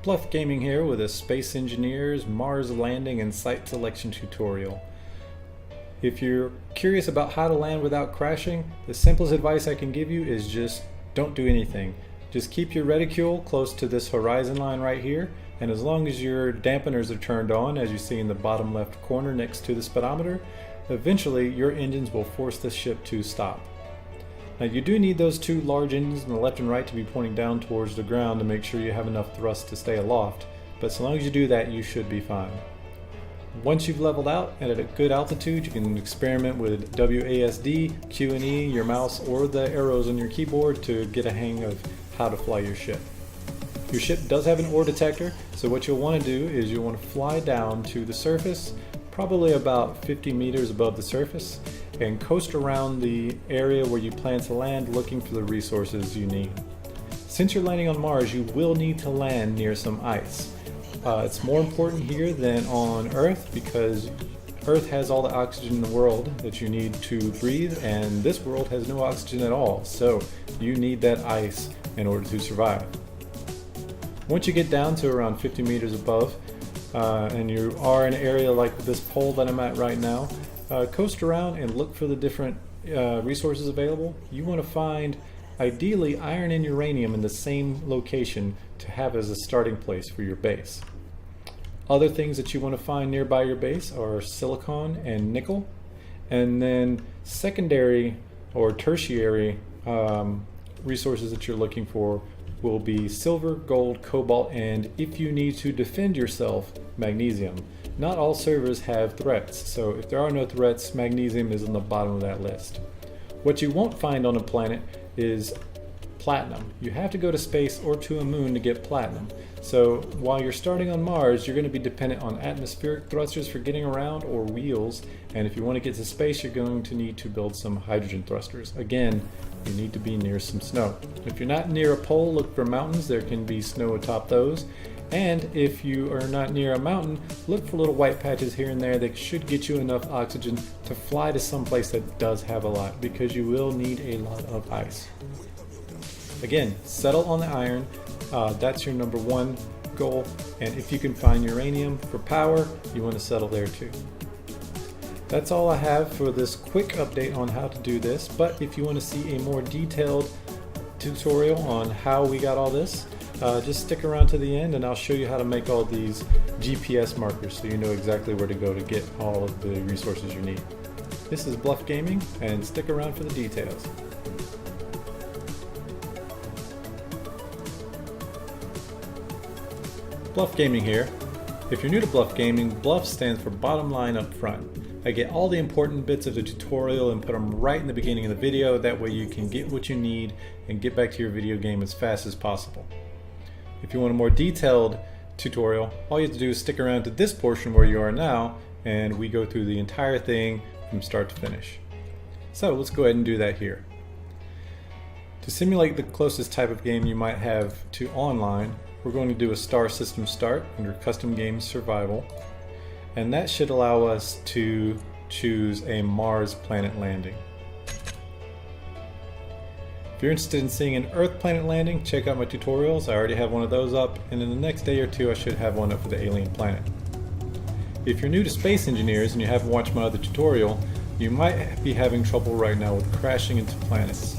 BLUF Gaming here with a Space Engineers Mars landing and site selection tutorial. If you're curious about how to land without crashing, the simplest advice I can give you is just don't do anything. Just keep your reticule close to this horizon line right here, and as long as your dampeners are turned on, as you see in the bottom left corner next to the speedometer, eventually your engines will force the ship to stop. Now you do need those two large engines on the left and right to be pointing down towards the ground to make sure you have enough thrust to stay aloft, but so long as you do that, you should be fine. Once you've leveled out and at a good altitude, you can experiment with WASD, Q and E, your mouse, or the arrows on your keyboard to get a hang of how to fly your ship. Your ship does have an ore detector, so what you'll want to do is you'll want to fly down to the surface, probably about 50 meters above the surface, and coast around the area where you plan to land looking for the resources you need. Since you're landing on Mars, you will need to land near some ice. It's more important here than on Earth because Earth has all the oxygen in the world that you need to breathe, and this world has no oxygen at all, so you need that ice in order to survive. Once you get down to around 50 meters above, and you are in an area like this pole that I'm at right now, coast around and look for the different resources available. You want to find ideally iron and uranium in the same location to have as a starting place for your base. Other things that you want to find nearby your base are silicon and nickel, and then secondary or tertiary resources that you're looking for will be silver, gold, cobalt, and if you need to defend yourself, magnesium. Not all servers have threats, so if there are no threats, magnesium is on the bottom of that list. What you won't find on a planet is platinum. You have to go to space or to a moon to get platinum. So while you're starting on Mars, you're going to be dependent on atmospheric thrusters for getting around or wheels, and if you want to get to space, you're going to need to build some hydrogen thrusters. Again, you need to be near some snow. If you're not near a pole, look for mountains. There can be snow atop those. And if you are not near a mountain, look for little white patches here and there that should get you enough oxygen to fly to some place that does have a lot, because you will need a lot of ice. Again, settle on the iron. That's your number one goal. And if you can find uranium for power, you want to settle there too. That's all I have for this quick update on how to do this, but if you want to see a more detailed tutorial on how we got all this, just stick around to the end and I'll show you how to make all these GPS markers so you know exactly where to go to get all of the resources you need. This is BLUF Gaming, and stick around for the details. BLUF Gaming here. If you're new to BLUF Gaming, BLUF stands for bottom line up front. I get all the important bits of the tutorial and put them right in the beginning of the video, that way you can get what you need and get back to your video game as fast as possible. If you want a more detailed tutorial, all you have to do is stick around to this portion where you are now, and we go through the entire thing from start to finish. So let's go ahead and do that here. To simulate the closest type of game you might have to online, we're going to do a star system start under custom game survival, and that should allow us to choose a Mars planet landing. If you're interested in seeing an Earth planet landing, check out my tutorials. I already have one of those up, and in the next day or two I should have one up for the alien planet. If you're new to Space Engineers and you haven't watched my other tutorial, you might be having trouble right now with crashing into planets.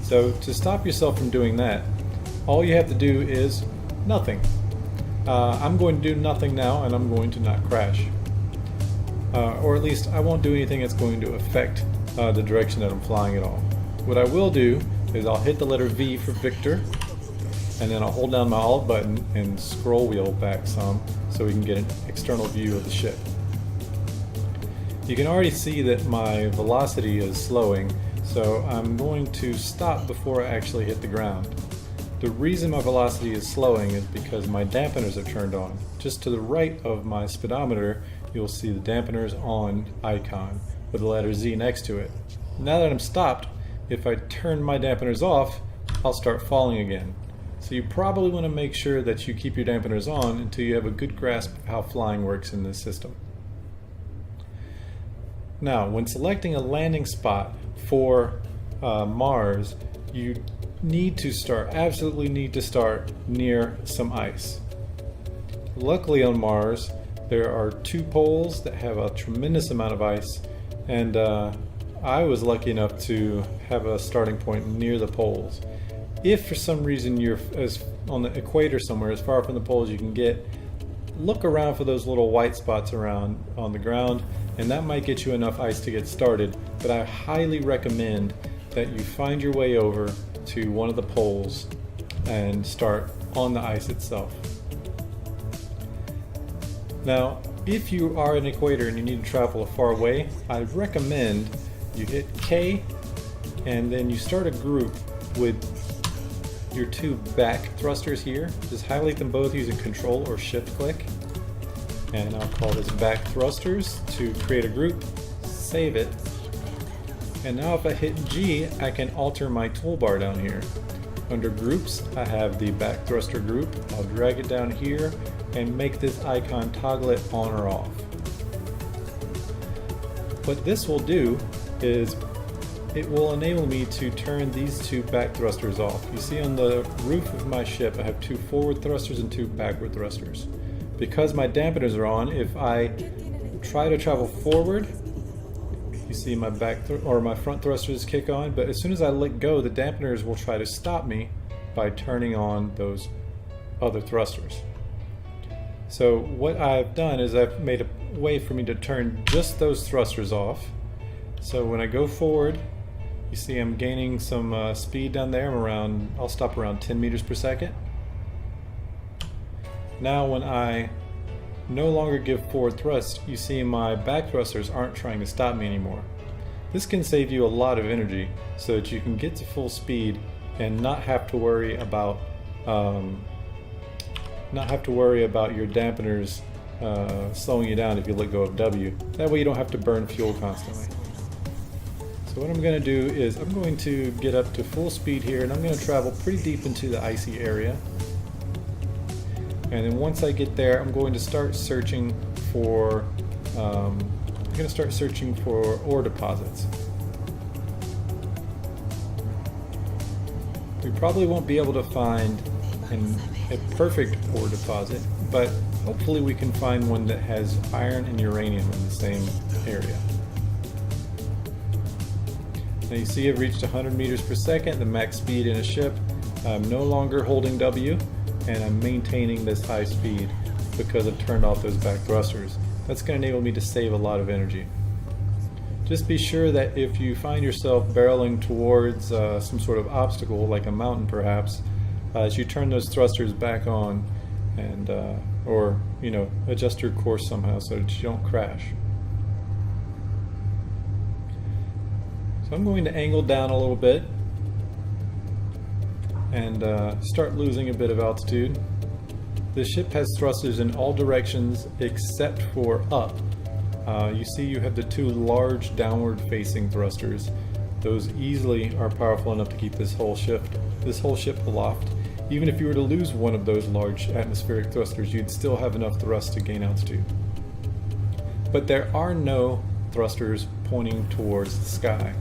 So to stop yourself from doing that, all you have to do is nothing. I'm going to do nothing now, and I'm going to not crash. Or at least I won't do anything that's going to affect the direction that I'm flying at all. What I will do is I'll hit the letter V for Victor, and then I'll hold down my Alt button and scroll wheel back some so we can get an external view of the ship. You can already see that my velocity is slowing, so I'm going to stop before I actually hit the ground. The reason my velocity is slowing is because my dampeners are turned on. Just to the right of my speedometer, you'll see the dampeners on icon with the letter Z next to it. Now that I'm stopped, if I turn my dampeners off, I'll start falling again. So you probably want to make sure that you keep your dampeners on until you have a good grasp of how flying works in this system. Now, when selecting a landing spot for Mars, you absolutely need to start near some ice. Luckily on Mars, there are 2 poles that have a tremendous amount of ice, and I was lucky enough to have a starting point near the poles. If for some reason you're on the equator somewhere, as far from the poles you can get, look around for those little white spots around on the ground, and that might get you enough ice to get started. But I highly recommend that you find your way over to one of the poles and start on the ice itself. Now, if you are an equator and you need to travel a far way, I recommend you hit K and then you start a group with your 2 back thrusters here. Just highlight them both using Control or Shift click. And I'll call this back thrusters to create a group, save it. And now if I hit G, I can alter my toolbar down here. Under groups, I have the back thruster group. I'll drag it down here and make this icon toggle it on or off. What this will do is it will enable me to turn these 2 back thrusters off. You see on the roof of my ship I have 2 forward thrusters and 2 backward thrusters. Because my dampeners are on, if I try to travel forward, you see my my front thrusters kick on, but as soon as I let go, the dampeners will try to stop me by turning on those other thrusters. So what I've done is I've made a way for me to turn just those thrusters off. So when I go forward, you see I'm gaining some speed down there. I'll stop around 10 meters per second. Now when I no longer give forward thrust, you see my back thrusters aren't trying to stop me anymore. This can save you a lot of energy so that you can get to full speed and not have to worry about your dampeners slowing you down if you let go of W. That way you don't have to burn fuel constantly. So what I'm going to do is I'm going to get up to full speed here, and I'm going to travel pretty deep into the icy area. And then once I get there, I'm going to start searching for ore deposits. We probably won't be able to find a perfect ore deposit, but hopefully we can find one that has iron and uranium in the same area. Now you see I've reached 100 meters per second, the max speed in a ship. I'm no longer holding W, and I'm maintaining this high speed because I've turned off those back thrusters. That's going to enable me to save a lot of energy. Just be sure that if you find yourself barreling towards some sort of obstacle, like a mountain perhaps, as you turn those thrusters back on, and or adjust your course somehow so that you don't crash. So I'm going to angle down a little bit and start losing a bit of altitude. The ship has thrusters in all directions except for up. You see you have the 2 large downward facing thrusters. Those easily are powerful enough to keep this whole ship aloft. Even if you were to lose one of those large atmospheric thrusters, you'd still have enough thrust to gain altitude. But there are no thrusters pointing towards the sky.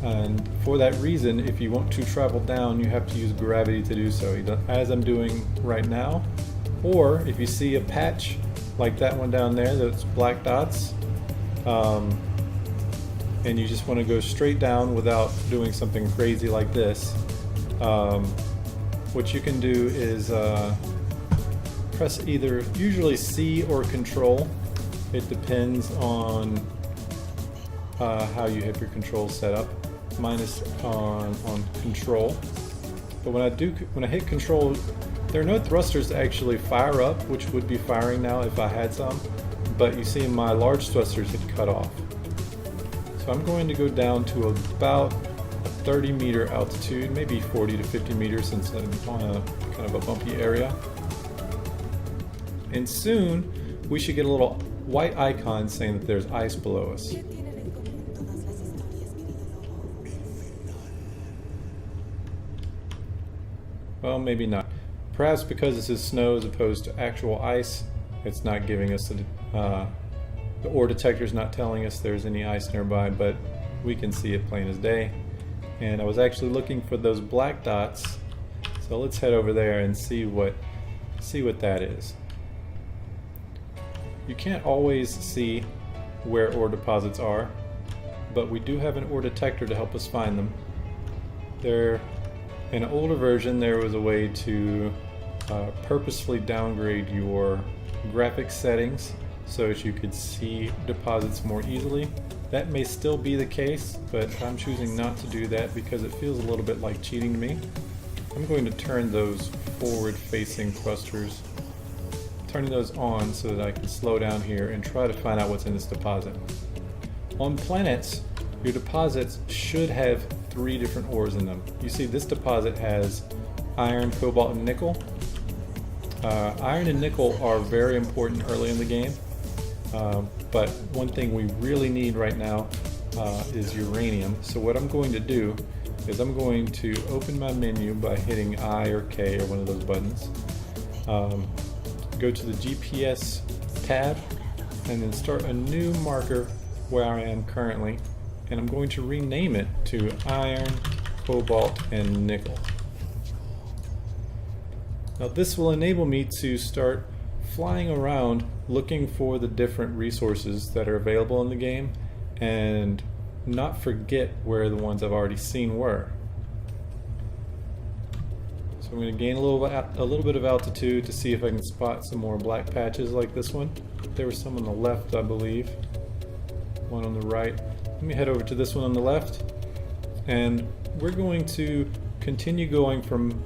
And for that reason, if you want to travel down, you have to use gravity to do so, as I'm doing right now. Or if you see a patch like that one down there that's black dots, and you just want to go straight down without doing something crazy like this, what you can do is press either usually C or Control. It depends on how you have your controls set up. Mine is on Control. But when I hit Control, there are no thrusters to actually fire up, which would be firing now if I had some. But you see my large thrusters had cut off. So I'm going to go down to about a 30 meter altitude, maybe 40 to 50 meters since I'm on a kind of a bumpy area. And soon we should get a little white icon saying that there's ice below us. Well, maybe not. Perhaps because this is snow as opposed to actual ice, it's not giving us the ore detector's not telling us there's any ice nearby, but we can see it plain as day. And I was actually looking for those black dots, so let's head over there and see what that is. You can't always see where ore deposits are, but we do have an ore detector to help us find them. In an older version, there was a way to purposefully downgrade your graphics settings so that you could see deposits more easily. That may still be the case, but I'm choosing not to do that because it feels a little bit like cheating to me. I'm going to turn those forward-facing thrusters, turning those on so that I can slow down here and try to find out what's in this deposit. On planets, your deposits should have 3 different ores in them. You see this deposit has iron, cobalt, and nickel. Iron and nickel are very important early in the game, but one thing we really need right now is uranium. So what I'm going to do is I'm going to open my menu by hitting I or K or one of those buttons. Go to the GPS tab and then start a new marker where I am currently, and I'm going to rename it to iron, cobalt, and nickel. Now this will enable me to start flying around looking for the different resources that are available in the game and not forget where the ones I've already seen were. So I'm going to gain a little bit of altitude to see if I can spot some more black patches like this one. There was some on the left, I believe. One on the right. Let me head over to this one on the left, and we're going to continue going from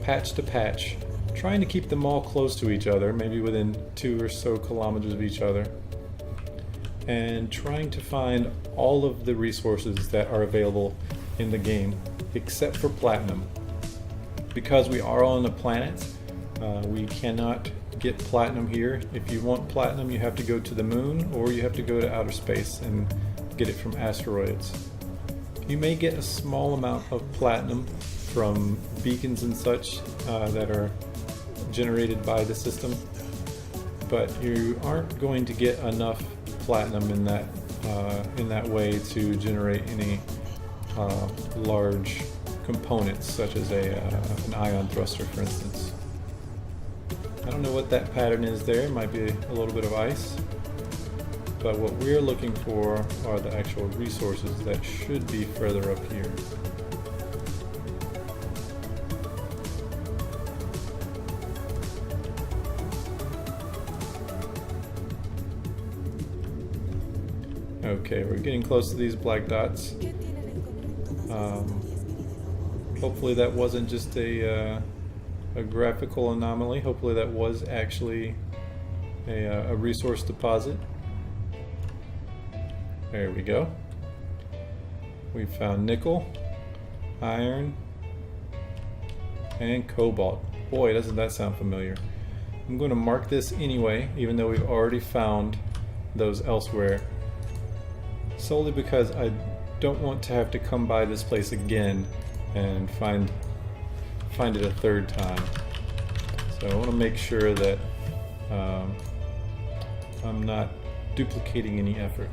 patch to patch, trying to keep them all close to each other, maybe within 2 or so kilometers of each other, and trying to find all of the resources that are available in the game except for platinum. Because we are on a planet, we cannot get platinum here. If you want platinum, you have to go to the moon or you have to go to outer space and get it from asteroids. You may get a small amount of platinum from beacons and such that are generated by the system, but you aren't going to get enough platinum in that way to generate any large components such as an ion thruster, for instance. I don't know what that pattern is there. It might be a little bit of ice, but what we're looking for are the actual resources that should be further up here. Okay, we're getting close to these black dots. Hopefully that wasn't just a graphical anomaly. Hopefully that was actually a resource deposit. There we go. We found nickel, iron, and cobalt. Boy, doesn't that sound familiar. I'm going to mark this anyway, even though we've already found those elsewhere, solely because I don't want to have to come by this place again and find it a third time. So I want to make sure that I'm not duplicating any effort.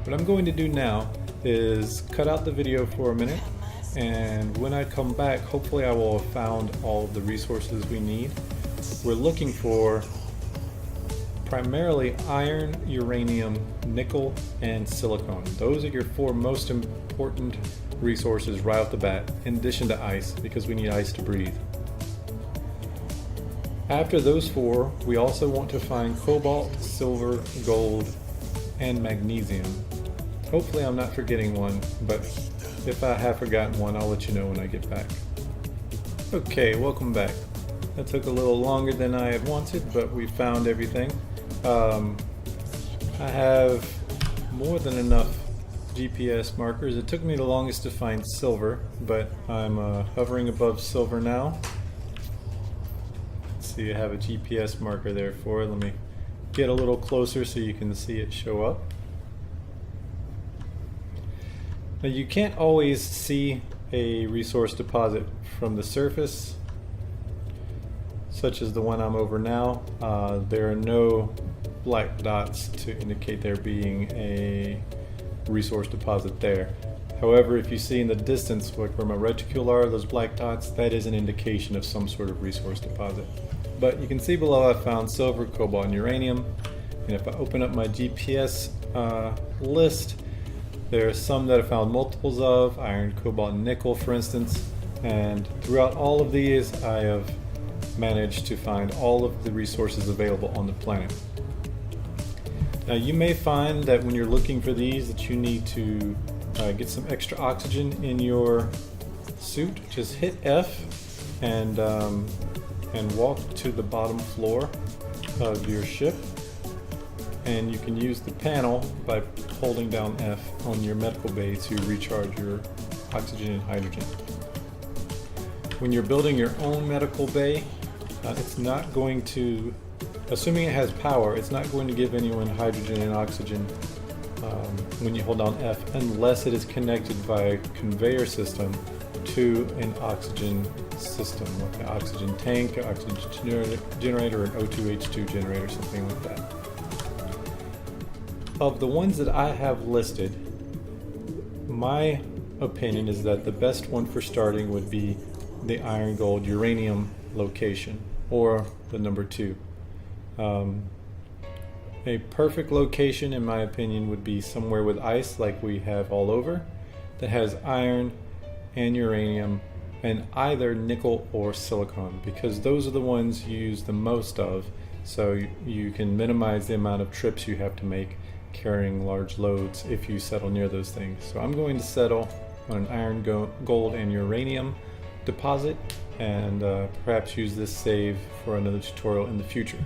What I'm going to do now is cut out the video for a minute, and when I come back, hopefully I will have found all of the resources we need. We're looking for primarily iron, uranium, nickel, and silicon. Those are your 4 most important resources right off the bat, in addition to ice, because we need ice to breathe. After those 4, we also want to find cobalt, silver, gold, and magnesium. Hopefully I'm not forgetting one, but if I have forgotten one, I'll let you know when I get back. Okay, welcome back. That took a little longer than I had wanted, but we found everything. I have more than enough GPS markers. It took me the longest to find silver, but I'm hovering above silver now. Let's see, I have a GPS marker there for it. Let me get a little closer so you can see it show up. Now you can't always see a resource deposit from the surface, such as the one I'm over now. There are no black dots to indicate there being a resource deposit there. However, if you see in the distance, like where my reticule are, those black dots, that is an indication of some sort of resource deposit. But you can see below I found silver, cobalt, and uranium. And if I open up my GPS list, there are some that I found multiples of, iron, cobalt, and nickel for instance. And throughout all of these, I have managed to find all of the resources available on the planet. Now you may find that when you're looking for these that you need to get some extra oxygen in your suit. Just hit F and walk to the bottom floor of your ship, and you can use the panel by holding down F on your medical bay to recharge your oxygen and hydrogen. When you're building your own medical bay, it's not going to, assuming it has power, it's not going to give anyone hydrogen and oxygen when you hold down F unless it is connected via a conveyor system to an oxygen system, like an oxygen tank, an oxygen generator, or an O2H2 generator, something like that. Of the ones that I have listed, my opinion is that the best one for starting would be the iron, gold, uranium location, or the number 2. A perfect location in my opinion would be somewhere with ice like we have all over, that has iron and uranium and either nickel or silicon, because those are the ones you use the most of, so you can minimize the amount of trips you have to make carrying large loads if you settle near those things. So I'm going to settle on an iron, gold, and uranium deposit, and perhaps use this save for another tutorial in the future.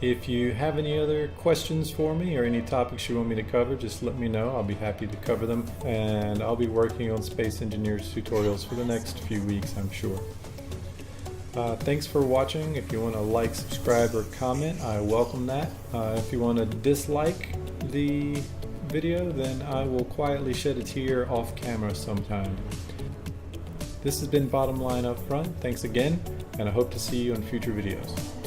If you have any other questions for me or any topics you want me to cover, just let me know. I'll be happy to cover them, and I'll be working on Space Engineers tutorials for the next few weeks, I'm sure. Thanks for watching. If you want to like, subscribe, or comment, I welcome that. If you want to dislike the video, then I will quietly shed a tear off camera sometime. This has been Bottom Line Up Front. Thanks again, and I hope to see you in future videos.